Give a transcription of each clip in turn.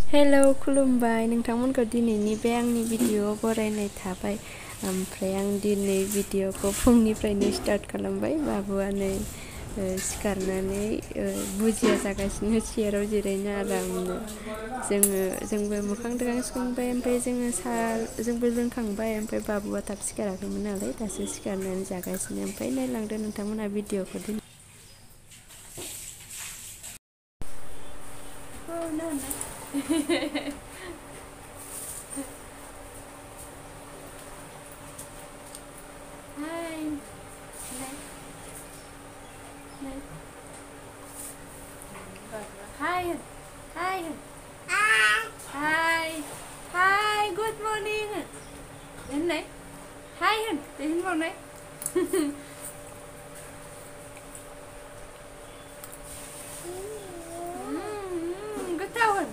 Hello खुलुमबाय नोंथांमोनखौ दिनैनि बे आंनि भिडिअ बरायनाय थाबाय। ओमफ्राय आं दिनै भिडिअखौ फुंनिफ्रायनो स्टार्ट खालामबाय। बाबुआ नै सिखारनानै भुजिया जागासिनो चेयाराव जिरायना आरामनो। जोंबो मोखां दोखां सुखांबाय, ओमफ्राय जोंबो लोंखांबाय। ओमफ्राय बाबुआ थाब सिखाराखैमोन नालाय दासो सिखारनानै जागासिनो। ओमफ्राय नायलांदो नोंथांमोनहा भिडिअखौ दिनै। Hi, good morning. Đến này. Hi, đến vào này. Good towel.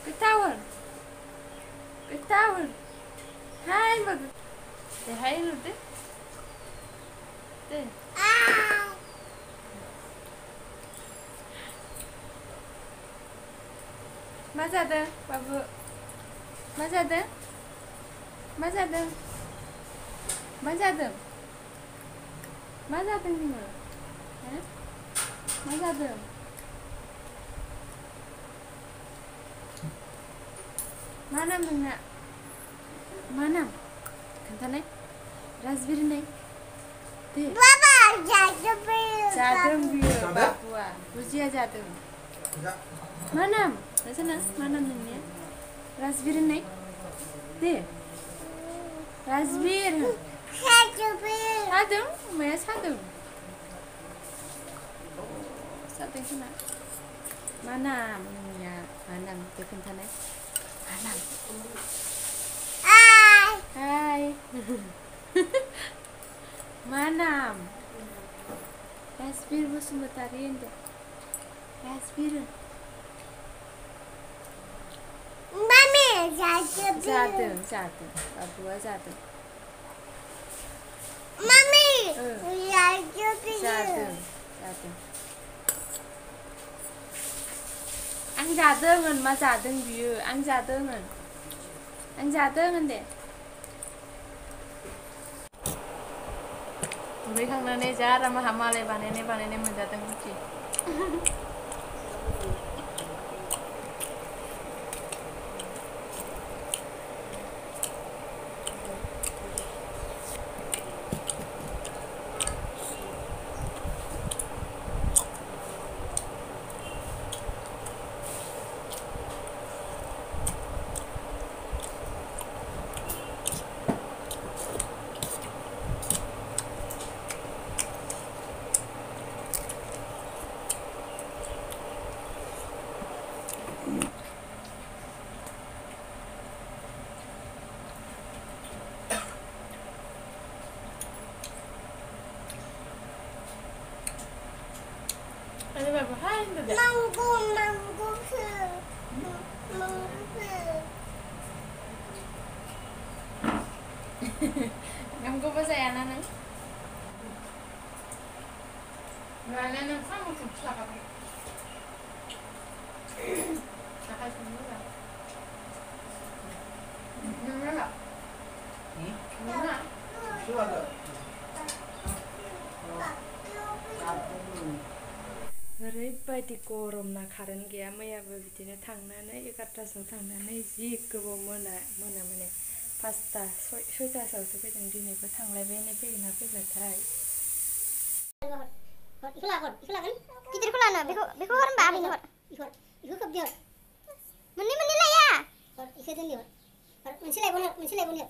Good towel. Good towel. Hi, mà. Để hi luôn đấy. Đây. मा जादों बाबु? मा जादों? मा जादों? मा जादों? मा जादों नोङो? मा जादों? मा नाम नोंना? मा नाम? खोन्थानाय? राजबिर होननाय? दे। बाबा जादों बियो बाबुआ। बुजिया जादों। मा नाम? नोंसोरना मा नाम नोंनिया? राजबिर होननाय? दे। राजबिर। सादों? माया सादों? सादों खोमा। मा नाम नोंनिया? मा नाम? दे खोन्थानाय। मा नाम? हाय। मा नाम? राजबिर बसुमतारी होनदो। राजबिर। जादों बाबुआ जादों। जादों। आं जादों होन, मा जादों बियो? आं जादों होन। आं जादों होन दे। दुगैखांनानै जा आराम मालाय बानायनाय मोनजादों मिथि। Ada berapa hal itu? Manggu bahasa ya nana? Nana sama susah apa? Sakal semua. Nana? Nana? Sudah. ओरैबायदि गरम ना कारेन्ट गैया। मैयाबो बिदिनो थांनानै 11टासोआव थांनानै जि गोबाव मोना माने 5टा 6टासोआवसो फैदों। दिनैबो थांलायबाय फैगोन ना फैलाथाय। इखौ लागोन गिदिरखौ लानो बेखौ हर होनबा आबैनो हर। इखौ खोबदि हर। मोननै लाया। इखौ दोनदि हर। मोनसे लायबावनो।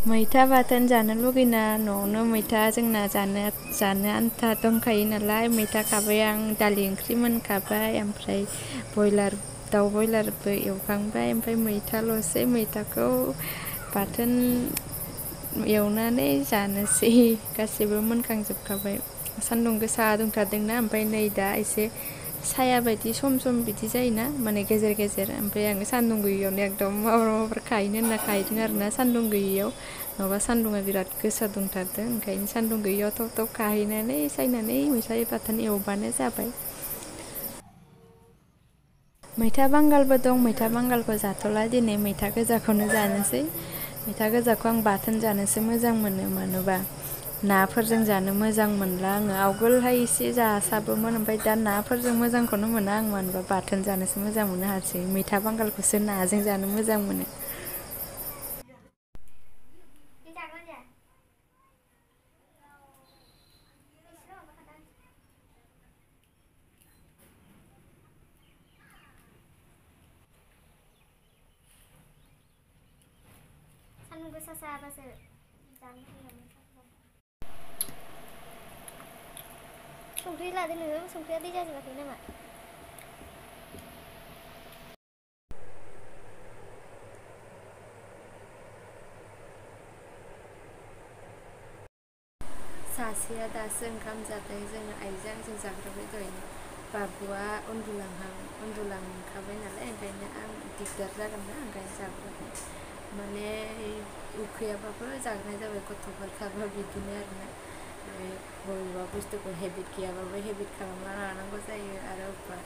मैथा बाथोन जानो लुगैना न'आवनो मैथा जोंना जानो आन्था दंखायो नालाय मैथा खाबाय आं। दालि ओंख्रि मोनखाबाय, ओमफ्राय दाउ बयलारबो एवखांबाय। ओमफ्राय मैथाल'सै। मैथाखौ बाथोन एवनानै जानोसै। गासैबो मोनखांजोबखाबाय। सान्दुं गोसा दुंथारदोंना, ओमफ्राय नै दा एसे साया बायदि सम बिदि जायोना माने गेजेर गेजेर ओमफ्राय आं सान्दुं गैयियावनो एकदम माबाफोर खाहैनो होनना खाहैदों आरोना सान्दुं गैयियाव माबा सान्दुङा बिराद गोसा दुंथारदों ओंखायनो सान्दुं गैयियाव थब खाहैनानै सायनानै मैथा बाथोन एवबानो जाबाय। मैथा बांगालबो दं मैथा बांगालखौ जाथ'ला दिनै मैथा गोजाखौनो जानोसै। मैथा गोजाखौ आं बाथोन जानोसो मोजां मोनो मानोबा नाफोरजों जानो मोजां मोनला आङो आवगोलहाय एसे जासाबोमोन ओमफ्राय दा नाफोरजों मोजांखौनो मोना आं मानोबा बाथोन जानोसो मोजां मोनो हारसिं मैथा बांगालखौसो नाजों जानो मोजां मोनो। सान्दुं गोसा जाबासो जानो फैनानै संख्रि लादो नोङो संख्रिया दै जाजोबाखै नामा? सासेया दासो ओंखाम जादों जोङो आइजों आंजों जाग्रोबाय दहायनो बाबुआ उन्दुलांखाबाय नालाय ओंखायनो आं दिगदार जागोन ना ओंखायनो जाग्रोबाय माने उखैयाबाबो जाग्रोनाय जाबाय गथ'फोर थाबा बिदिनो आरोना बबेबा बुस्थुखौ हेबिट गैयाबाबो हेबिट खालामना लानांगौ जायो आरो अबेबा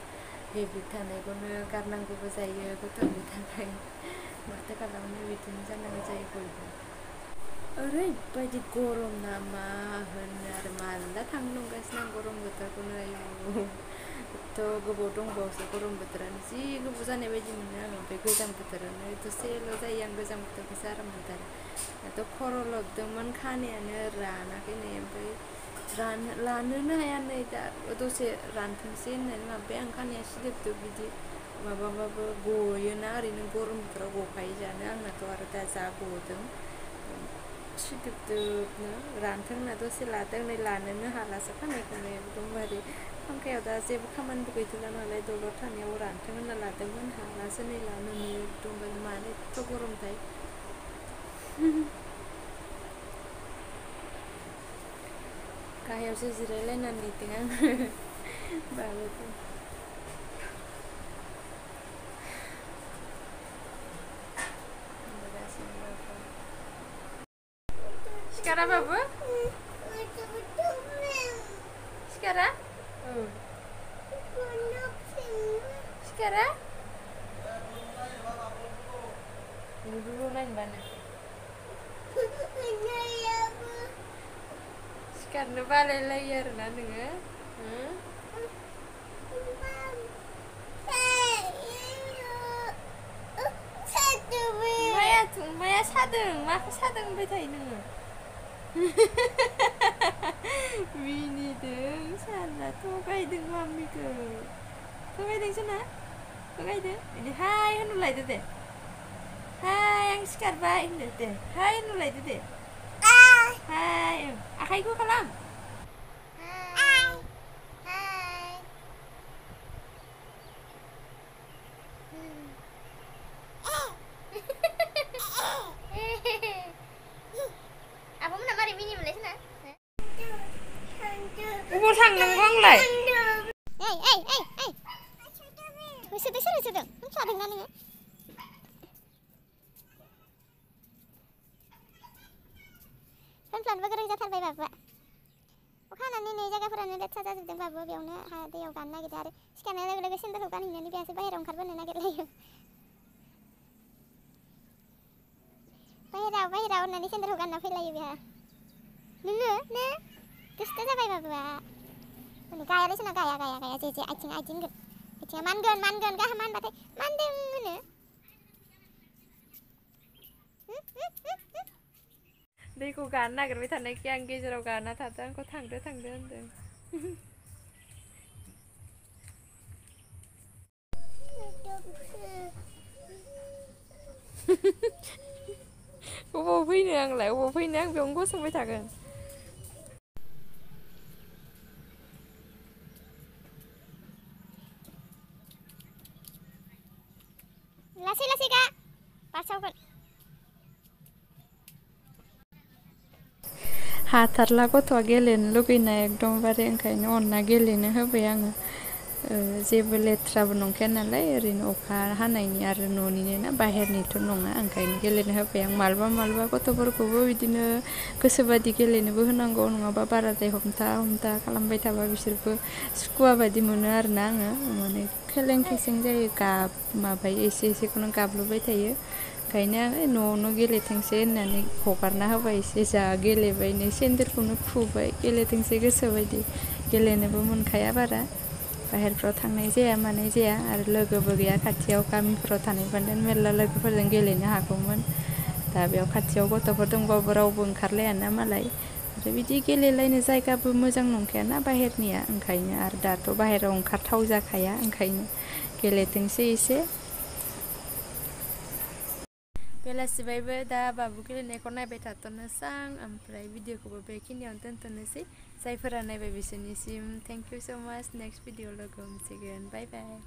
हेबिट थानायखौनो गारनांगौबो जायो गथ'नि थाखाय माथो खालामनो बिदिनो जानांगौ जायो बयबो। ओरैबायदि गरम ना मा होनो आरो माला थांनो नंगासिनो आं गरम बोथोरखौनो आयु एथ' गोबाव दंबावोसो गरम बोथोरानो जि गोबाव जानाय बायदि मोनो आङो ओमफ्राय गोजां बोथोरानो दसेल' जायो आं गोजां बोथोरखौसो आराम मोनथारो दाथ' खर' लोबदोंमोन खानायानो रानाखै नै ओमफ्राय लानोनो हाया नै दा दसे रानथोंसै होननानै माबाय आं खानाया सिदोबदोब बिदि माबाबाबो गयोना ओरैनो गरम बोथोराव गखायो जानो आंनाथ' आरो दा जा गदों सिदोबदोबनो रानथों होनना दसे लादों नै लानोनो हालासो खानायखौनो एकदमबारे फांखायाव दा जेबो खामानिबो गैथ'ला नालाय दलर थानायाव रानथों होनना लादोंमोन हालासो नै लानोनो एकदमबारे मानो एथ' गरमथाय गाहायावसो जिरायलायनानै नेदों आङो बाबुखौ सिखारा बाबु सिखारा सिखारा नायनोबानो सिखारनो बालायलायो आरोना नोङो माया सादों माखौ सादों होनबाय थायो नोङो मिनिदों साला थगायदों माम्मिखौ थगायदों सना थगायदो बिदि हाय होनलायदो दे हाय आं सिखारबाय होनदो दे हाय होनलायदो दे हाय आखाइखौ खालाम आब'मोनहा मारै मिनिमोनलाय सोना अबाव थांनांगौ आंलाय होसोदों सोर होसोदों नों सादोंना नोङो फानफ्लानोबो गोरों जाथारबाय बाबुआ अखा हानानै नै जायगाफोरानो लेथ्रा जाजोबदों बाबु बेयावनो दैयाव गानो नागिरदों आरो सिखारनाय लोगो लोगो सेन्देलखौ गानहैनानै बेहासो बाहेरायाव ओंखारबोनो नागिरलायो बाहेराव होननानै सेन्देलखौ गानना फैलायो बेहा नोङो ने दुस्थ जाबाय बाबुआ गायालै सोना गाया जे आथिङा मानगोन गाहा मानबाथाय मानदों होनो दैखौ गानो नागिरबाय थानायखाय आं गेजेराव गाना थादों आंखौ थांदो होनदों अबाव फैनो आंलाय अबाव फैनो आं बेयावनो गसंबाय थागोन लासै गा बारसावगोन हाथारला गथ'आ गेलेनो लुगैनाय एकदमबारे ओंखायनो अनना गेलेनो होबाय आङो जेबो लेथ्राबो नंखाया नालाय ओरैनो अखा हानायनि आरो न'निनो ना बाहेरनिथ' नङा ओंखायनो गेलेनो होबाय आं मालाबा गथ'फोरखौबो बिदिनो गोसोबादि गेलेनोबो होनांगौ नङाबा बाराद्राय हमथा खालामबाय थाबा बिसोरबो सुखुवा बादि मोनो आरोना आङो माने खेलें खेसें जायो माबायो एसेखौनो गाबलुबाय थायो ओंखायनो आङो न'आवनो गेलेथोंसै होननानै हगारना होबाय एसे जा गेलेबायनो सेन्देलखौनो खुबाय गेलेथोंसै गोसोबायदि गेलेनोबो मोनखाया बारा बाहेरफ्राव थांनाय जाया मानाय जाया आरो लोगोबो गैया खाथियाव गामिफ्राव थानायबानो मेरला लोगोफोरजों गेलेनो हागौमोन दा बेयाव खाथियाव गथ'फोर दंबाबो रावबो ओंखारलायाना मालाय आरो बिदि गेलेलायनो जायगाबो मोजां नंखायाना बाहेरनिया ओंखायनो आरो दाथ' बाहेराव ओंखारथाव जाखाया ओंखायनो गेलेथोंसै एसे बेलासिबायबो दा बाबु गेलेनायखौ नायबाय थाथ'नोसै आं ओमफ्राय भिडिअखौबो बेखिनियावनो दोनथ'नोसै जायफोरा नायबाय बिसोरनिसिम थेंक इउ स' माच नेक्स्ट भिडिअ लोगो मोनसिगोन बाय बाय